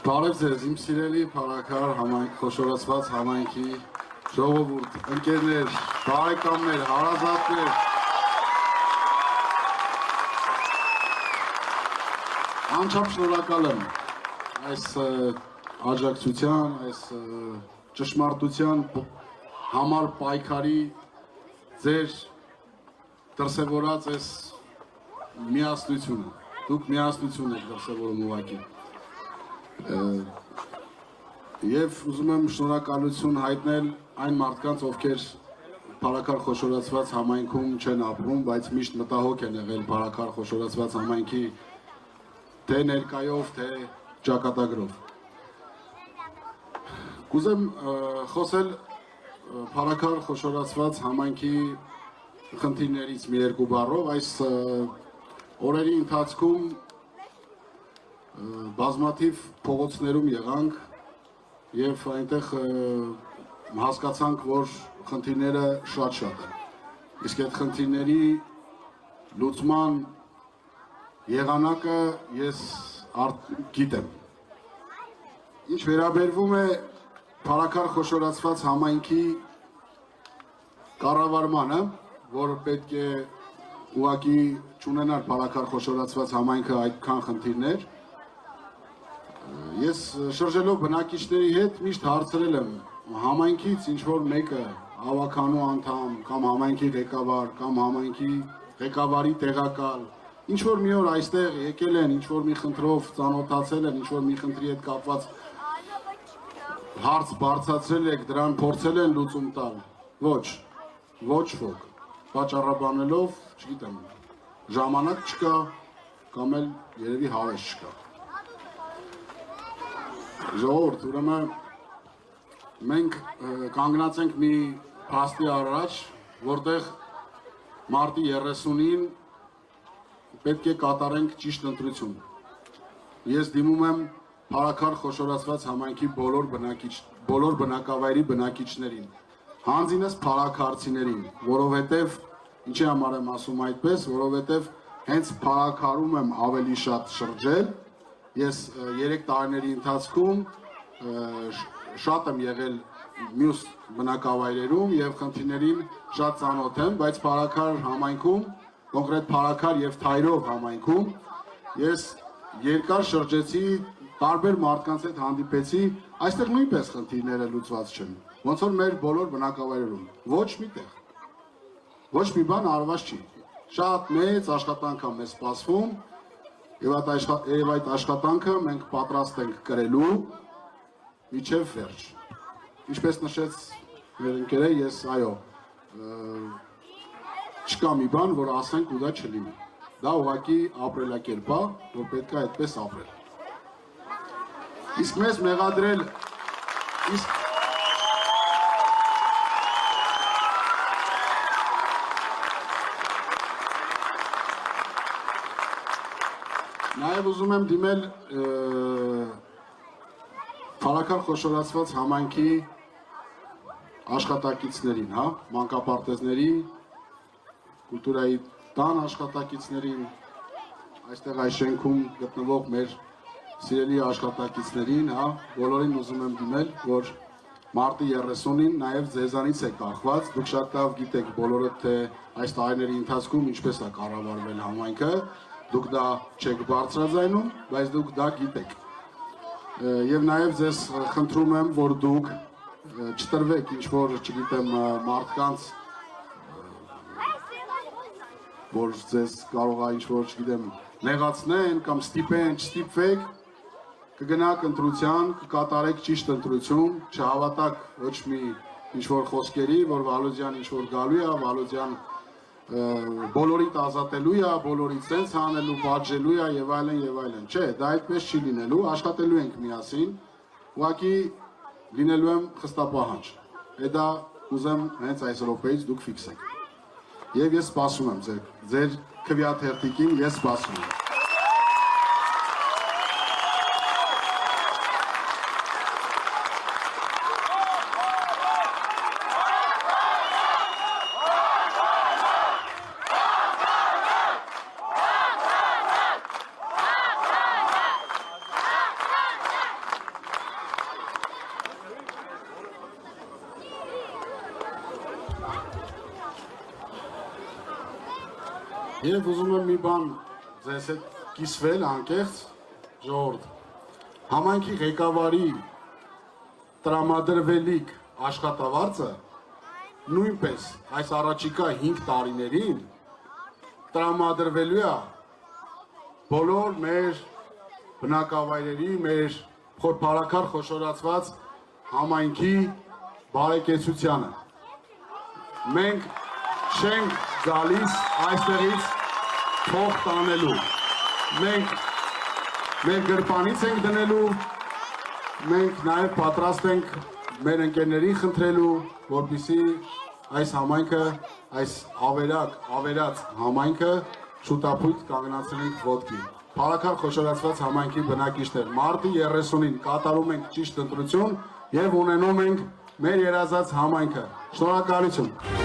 Բարև ձեզ, իմ սիրելի փառաքար խոշորացված համայնքի ժողովուրդ, ընկերներ, բարեկամներ, հարազատներ։ Անչափ շնորհակալ եմ այս աջակցության, այս ճշմարտության համար պայքարի ձեր դրսևորած այս միասնությունը։ Դուք միասնություն եք դրսևորում ուղղակի։ Եվ ուզում եմ շնորհակալություն հայտնել այն մարդկանց, ովքեր Փառաքար խոշորացված համայնքում չեն ապրում, բայց միշտ մտահոգ են եղել Փառաքար խոշորացված համայնքի թե ներկայով, թե ճակատագրով։ Կուզեմ խոսել Փառաքար խոշորացված համայնքի խնդիրներից մի երկու բառով։ Այս օրերի ընթացքում բազմաթիվ փողոցներում եղանք եւ այնտեղ հասկացանք, որ խնդիրները շատ են։ Իսկ այդ խնդիրների լուծման եղանակը ես գիտեմ։ Ինչ վերաբերվում է Փառաքար խոշորացված համայնքի կառավարմանը, որ պետք է ուղղակի չունենար Փառաքար խոշորացված համայնքը այդքան խնդիրներ, ես շրջելով բնակիչների հետ միշտ հարցրել եմ համայնքից ինչ-որ մեկը հավաքանու անդամ կամ համայնքի ղեկավար կամ համայնքի ղեկավարի տեղակալ ինչ-որ մի օր այստեղ եկել են, ինչ-որ մի խնդրով ծանոթացել են, ինչ-որ մի խնդրի հետ կապված հարց բարձրացրել եք, դրան փորձել են լուծում տալ։ Ոչ ոք, պատճառաբանելով, չգիտեմ, ժամանակ չկա կամ էլ երևի հավես չկա։ Ժողովուրդ, ուրեմն մենք կանգնած ենք մի փաստի առաջ, որտեղ մարտի 30-ին պետք է կատարենք ճիշտ ընտրություն։ Ես դիմում եմ Փառաքար խոշորացված համայնքի բոլոր բնակավայրի բնակիչներին, հանձինս փառաքարցիներին, որովհետև ինչի համար եմ ասում այդպես, որովհետև հենց փառաքարում եմ ավելի շատ շրջել։ Ես 3 տարիների ընթացքում շատ եմ եղել մյուս բնակավայրերում եւ խնդիրներին շատ ծանոթ եմ, բայց Փառաքար համայնքում, կոնկրետ Փառաքար եւ Թայրով համայնքում ես երկար շրջեցի, տարբեր մարդկանց հետ հանդիպեցի, այստեղ նույնպես խնդիրները լուծված չեն։ Ոնց որ մեր բոլոր բնակավայրերում, ոչ միտեղ, ոչ մի բան արված չի։ Շատ մեծ աշխատանք է մեզ սպասվում։ Եվ այդ աշխատանքը մենք պատրաստ ենք կրելու մինչև վերջ։ Ինչպես նշեց մեր ընկերը, ես այո, չկա մի բան, որ ասենք ու դա չլինի։ Դա ուղղակի ապրելակերպ է, որ պետք է այդպես ապրել։ Իսկ մեզ մեղադրել, Նաև ուզում եմ դիմել Փառաքար խոշորացված համայնքի աշխատակիցներին, մանկապարտեզներին, կուլտուրայի տան աշխատակիցներին, այստեղ այս շենքում գտնվող մեր սիրելի աշխատակիցներին, բոլորին ուզում եմ դիմել, որ մարտի 30-ին նաև ձեզանից է կախված, դուք շատ լավ գիտեք բոլորը, թե այս տարիների ընթացքում ինչպես է կառավարվել համայնքը, դուք դա չեք բարձրաձայնում, բայց դուք դա գիտեք։ Եվ նաև ձեզ խնդրում եմ, որ դուք չտրվեք ինչ-որ, չգիտեմ, մարդկանց, որ ձեզ կարող է ինչ-որ, չգիտեմ, նեղացնեն կամ ստիպեն, չստիպվեք, կգնաք ընտրության, կկատարեք ճիշտ ընտրություն, չհավատաք ոչ մի ինչ-որ խոսքերի, որ Վալոդյան ինչ-որ գալու է, Վալոդյան բոլորիդ ազատելու է, բոլորիդ սենց հանելու, պատժելու է եւ այլն, չէ, դա այդպես չի լինելու, աշխատելու ենք միասին, ուղղակի լինելու եմ խստապահանջ։ Դա ուզեմ հենց այս րոպեից դուք ֆիքսեք։ Եվ ես սպասում եմ ձեր քվեաթերթիկին, ես սպասում եմ։ Եվ ուզում եմ մի բան ձեզ հետ կիսվել անկեղծ ժողովուրդ։ Համայնքի ղեկավարի տրամադրվելիք աշխատավարձը նույնպես այս առաջիկա 5 տարիներին տրամադրվելու է բոլոր մեր բնակավայրերի, մեր փորփարակար խոշորացված համայնքի բարեկեցությանը։ Մենք չենք գալիս այստեղից փող տանելու։ Մենք մեր գրպանից ենք դնելու, մենք նաև պատրաստ ենք մեր ընկերներին խնդրելու, որպեսզի այս համայնքը, այս ավերած համայնքը շուտապույտ կանգնացնենք ոտքի։ Փառաքար խոշորացված համայնքի բնակիչներ, մարտի 30-ին կատարում ենք ճիշտ ընտրություն եւ ունենում ենք մեր երազած համայնքը։ Շնորհակալություն։